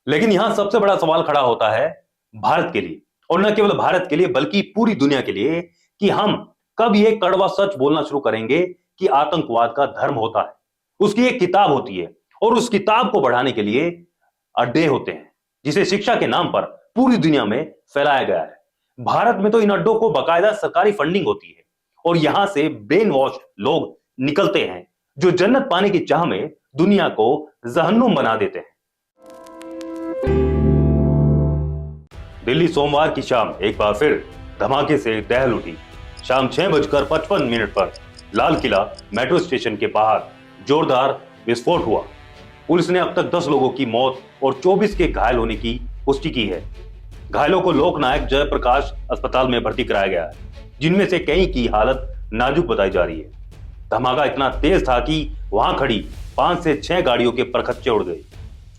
लेकिन यहां सबसे बड़ा सवाल खड़ा होता है भारत के लिए, और न केवल भारत के लिए बल्कि पूरी दुनिया के लिए, कि हम कब ये कड़वा सच बोलना शुरू करेंगे कि आतंकवाद का धर्म होता है, उसकी एक किताब होती है, और उस किताब को बढ़ाने के लिए अड्डे होते हैं, जिसे शिक्षा के नाम पर पूरी दुनिया में फैलाया गया है। भारत में तो इन अड्डों को बाकायदा सरकारी फंडिंग होती है, और यहां से ब्रेन वॉश लोग निकलते हैं जो जन्नत पाने की चाह में दुनिया को जहन्नुम बना देते हैं। दिल्ली सोमवार की शाम एक बार फिर धमाके से दहल उठी। शाम 6:55 पर लाल किला मेट्रो स्टेशन के बाहर जोरदार विस्फोट हुआ। पुलिस ने अब तक 10 लोगों की मौत और 24 के घायल होने की पुष्टि की है। घायलों को लोकनायक जयप्रकाश अस्पताल में भर्ती कराया गया है, जिनमें से कई की हालत नाजुक बताई जा रही है। धमाका इतना तेज था कि वहां खड़ी 5 से 6 गाड़ियों के परखच्चे उड़ गए।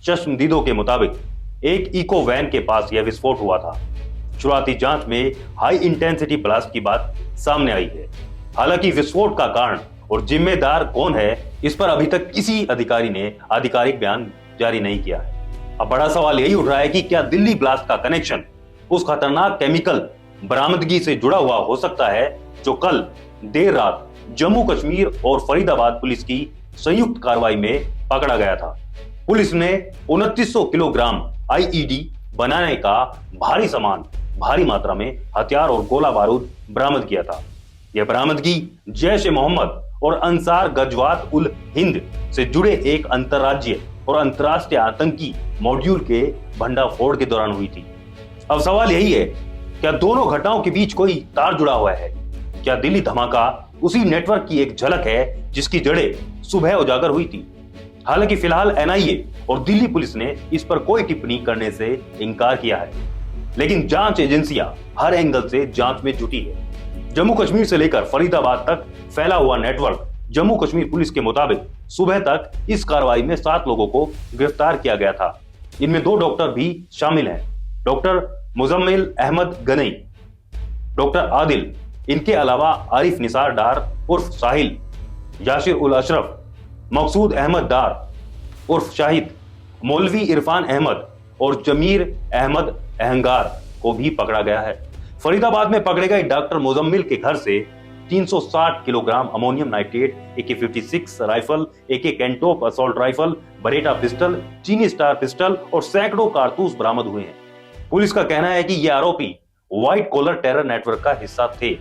चश्मदीदों के मुताबिक एक इको वैन के पास यह विस्फोट हुआ था। शुरुआती जांच में हाई इंटेंसिटी ब्लास्ट की बात सामने आई है। हालांकि विस्फोट का कारण और जिम्मेदार कौन है, इस पर अभी तक किसी अधिकारी ने आधिकारिक बयान जारी नहीं किया है। अब बड़ा सवाल यही उठ रहा है कि क्या दिल्ली ब्लास्ट का कनेक्शन उस खतरनाक केमिकल बरामदगी से जुड़ा हुआ हो सकता है जो कल देर रात जम्मू कश्मीर और फरीदाबाद पुलिस की संयुक्त कार्रवाई में पकड़ा गया था। पुलिस ने 2900 किलोग्राम आईईडी बनाने का भारी सामान, भारी मात्रा में हथियार और गोला बारूद बरामद किया था। यह बरामदगी जैश ए मोहम्मद और अंसार गजवात उल हिंद से जुड़े एक अंतर्राज्यीय और अंतर्राष्ट्रीय आतंकी मॉड्यूल के भंडाफोड़ के दौरान हुई थी। अब सवाल यही है, क्या दोनों घटनाओं के बीच कोई तार जुड़ा हुआ है? क्या दिल्ली धमाका उसी नेटवर्क की एक झलक है जिसकी जड़ें सुबह उजागर हुई थी? हालांकि फिलहाल एनआईए और दिल्ली पुलिस ने इस पर कोई टिप्पणी करने से इनकार किया है, लेकिन जांच एजेंसियां हर एंगल से जांच में जुटी है। जम्मू कश्मीर से लेकर फरीदाबाद तक फैला हुआ नेटवर्क। जम्मू कश्मीर पुलिस के मुताबिक सुबह तक इस कार्रवाई में 7 लोगों को गिरफ्तार किया गया था। इनमें 2 डॉक्टर भी शामिल हैं, डॉक्टर मुजम्मिल अहमद गनई, डॉक्टर आदिल, इनके अलावा आरिफ निसार डार उर्फ साहिल, याशिर उल अशरफ, मकसूद अहमद डार उर्फ शाहिद, मौलवी इरफान अहमद और जमीर अहमद अहंगार को भी पकड़ा गया है। फरीदाबाद में पकड़े गए डॉक्टर मुजम्मिल के घर से 360 kilogram ammonium nitrate, AK-56 rifle, AK कैंटोप असॉल्ट राइफल, बरेटा पिस्टल, चीनी स्टार पिस्टल और सैकड़ों कारतूस बरामद हुए हैं। पुलिस का कहना है कि ये आरोपी व्हाइट कॉलर टेरर नेटवर्क का हिस्सा थे,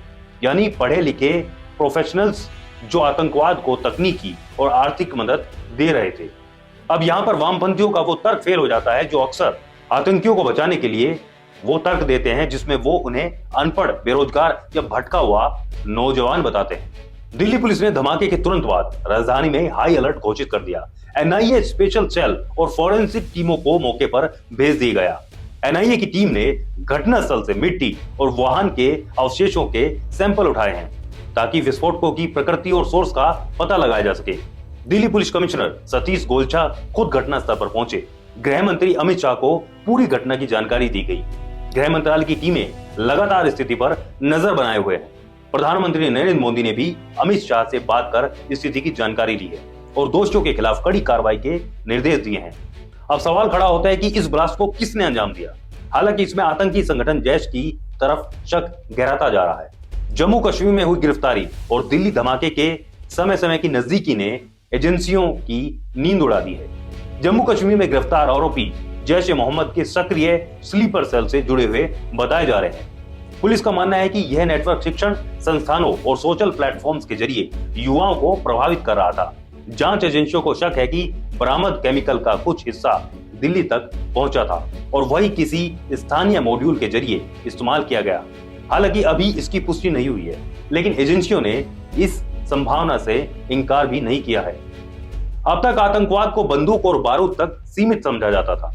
यानी पढ़े लिखे प्रोफेशनल्स जो आतंकवाद को तकनीकी और आर्थिक मदद दे रहे थे। अब यहां पर वामपंथियों का वो तर्क फेल हो जाता है जो अक्सर आतंकियों को बचाने के लिए वो तर्क देते हैं, जिसमें वो उन्हें अनपढ़, बेरोजगार या भटका हुआ नौजवान बताते हैं। दिल्ली पुलिस ने धमाके के तुरंत बाद राजधानी में हाई अलर्ट घोषित कर दिया। एनआईए स्पेशल सेल और फॉरेंसिक टीमों को मौके पर भेज दिया गया। एनआईए की टीम ने घटनास्थल से मिट्टी और वाहन के अवशेषों के सैंपल उठाए हैं ताकि विस्फोटकों की प्रकृति और सोर्स का पता लगाया जा सके। दिल्ली पुलिस कमिश्नर सतीश गोलछा खुद घटनास्थल पर पहुंचे। गृह मंत्री अमित शाह को पूरी घटना की जानकारी दी गई। गृह मंत्रालय की टीमें लगातार स्थिति पर नजर बनाए हुए हैं। प्रधानमंत्री नरेंद्र मोदी ने भी अमित शाह से बात कर स्थिति की जानकारी ली है और दोषियों के खिलाफ कड़ी कार्रवाई के निर्देश दिए हैं। अब सवाल खड़ा होता है कि इस ब्लास्ट को किसने अंजाम दिया। हालांकि इसमें आतंकी संगठन जैश की तरफ शक गहराता जा रहा है। जम्मू कश्मीर में हुई गिरफ्तारी और दिल्ली धमाके के समय समय की नजदीकी ने एजेंसियों की नींद उड़ा दी है। जम्मू कश्मीर में गिरफ्तार आरोपी जैश ए मोहम्मद के सक्रिय स्लीपर सेल से जुड़े हुए बताए जा रहे हैं। पुलिस का मानना है कि यह नेटवर्क शिक्षण संस्थानों और सोशल प्लेटफॉर्म्स के जरिए युवाओं को प्रभावित कर रहा था। जांच एजेंसियों को शक है कि बरामद केमिकल का कुछ हिस्सा दिल्ली तक पहुंचा था और वही किसी स्थानीय मॉड्यूल के जरिए इस्तेमाल किया गया। हालांकि अभी इसकी पुष्टि नहीं हुई है, लेकिन एजेंसियों ने इस संभावना से इनकार भी नहीं किया है। अब तक आतंकवाद को बंदूक और बारूद तक सीमित समझा जाता था,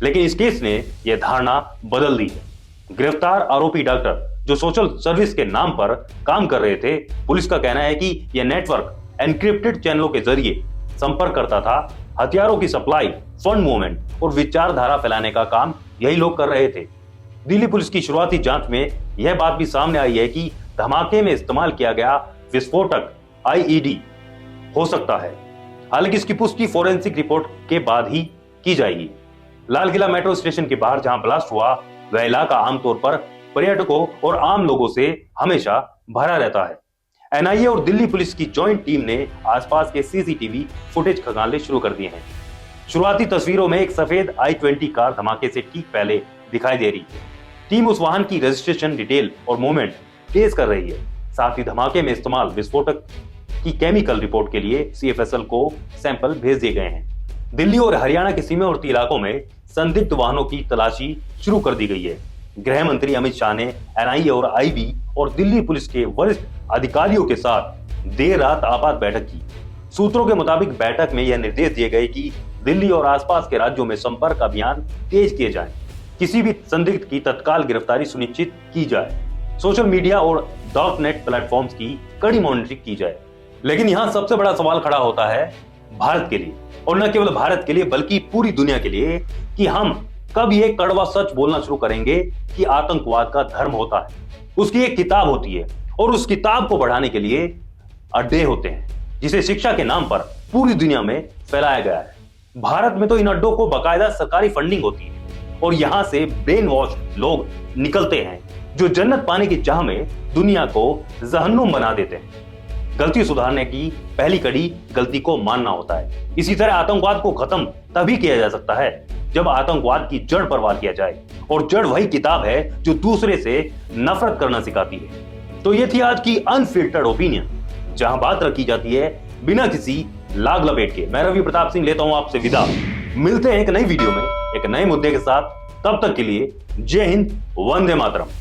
लेकिन इस केस ने यह धारणा बदल दी है। गिरफ्तार आरोपी डॉक्टर जो सोशल सर्विस के नाम पर काम कर रहे थे, पुलिस का कहना है कि यह नेटवर्क एनक्रिप्टेड चैनलों के जरिए संपर्क करता था। हथियारों की सप्लाई, फंड मूवमेंट और विचारधारा फैलाने का काम यही लोग कर रहे थे। दिल्ली पुलिस की शुरुआती जांच में यह बात भी सामने आई है कि धमाके में इस्तेमाल किया गया विस्फोटक आईईडी हो सकता है। हालांकि इसकी पुष्टि फोरेंसिक रिपोर्ट के बाद ही की जाएगी। लाल किला मेट्रो स्टेशन के बाहर जहां ब्लास्ट हुआ वह इलाका आमतौर पर पर्यटकों और आम लोगों से हमेशा भरा रहता है। एनआईए और दिल्ली पुलिस की जॉइंट टीम ने आसपास के सीसीटीवी फुटेज खंगालने शुरू कर दिए हैं। शुरुआती तस्वीरों में एक सफेद i20 कार धमाके से ठीक पहले दिखाई दे रही है। टीम उस वाहन की रजिस्ट्रेशन डिटेल और मूवमेंट तेज कर रही है। साथ ही धमाके में इस्तेमाल विस्फोटक की केमिकल रिपोर्ट के लिए सीएफएसएल को सैंपल भेज दिए गए हैं। दिल्ली और हरियाणा के सीमावर्ती इलाकों में संदिग्ध वाहनों की तलाशी शुरू कर दी गई है। गृह मंत्री अमित शाह ने एनआईए और आईबी और दिल्ली पुलिस के वरिष्ठ अधिकारियों के साथ देर रात आपात बैठक की। सूत्रों के मुताबिक बैठक में यह निर्देश दिए गए कि दिल्ली और आसपास के राज्यों में संपर्क अभियान तेज किए जाएं। किसी भी संदिग्ध की तत्काल गिरफ्तारी सुनिश्चित की जाए। सोशल मीडिया और डॉट नेट प्लेटफॉर्म्स की कड़ी मॉनिटरिंग की जाए। लेकिन यहाँ सबसे बड़ा सवाल खड़ा होता है भारत के लिए, और न केवल भारत के लिए बल्कि पूरी दुनिया के लिए, कि हम कब ये कड़वा सच बोलना शुरू करेंगे कि आतंकवाद का धर्म होता है, उसकी एक किताब होती है और उस किताब को बढ़ाने के लिए अड्डे होते हैं जिसे शिक्षा के नाम पर पूरी दुनिया में फैलाया गया है। भारत में तो इन अड्डों को बाकायदा सरकारी फंडिंग होती है और यहां से ब्रेन वॉश लोग निकलते हैं जो जन्नत पाने की चाह में दुनिया को जहन्नुम बना देते हैं। गलती सुधारने की पहली कड़ी गलती को मानना होता है। इसी तरह आतंकवाद को खत्म तभी किया जा सकता है जब आतंकवाद की जड़ पर वार किया जाए, और जड़ वही किताब है जो दूसरे से नफरत करना सिखाती है। तो ये थी आज की अनफिल्टर्ड ओपिनियन, जहां बात रखी जाती है बिना किसी लाग लपेट के। मैं रवि प्रताप सिंह लेता हूं आपसे विदा। मिलते हैं एक नई वीडियो में एक नए मुद्दे के साथ। तब तक के लिए जय हिंद, वंदे मातरम।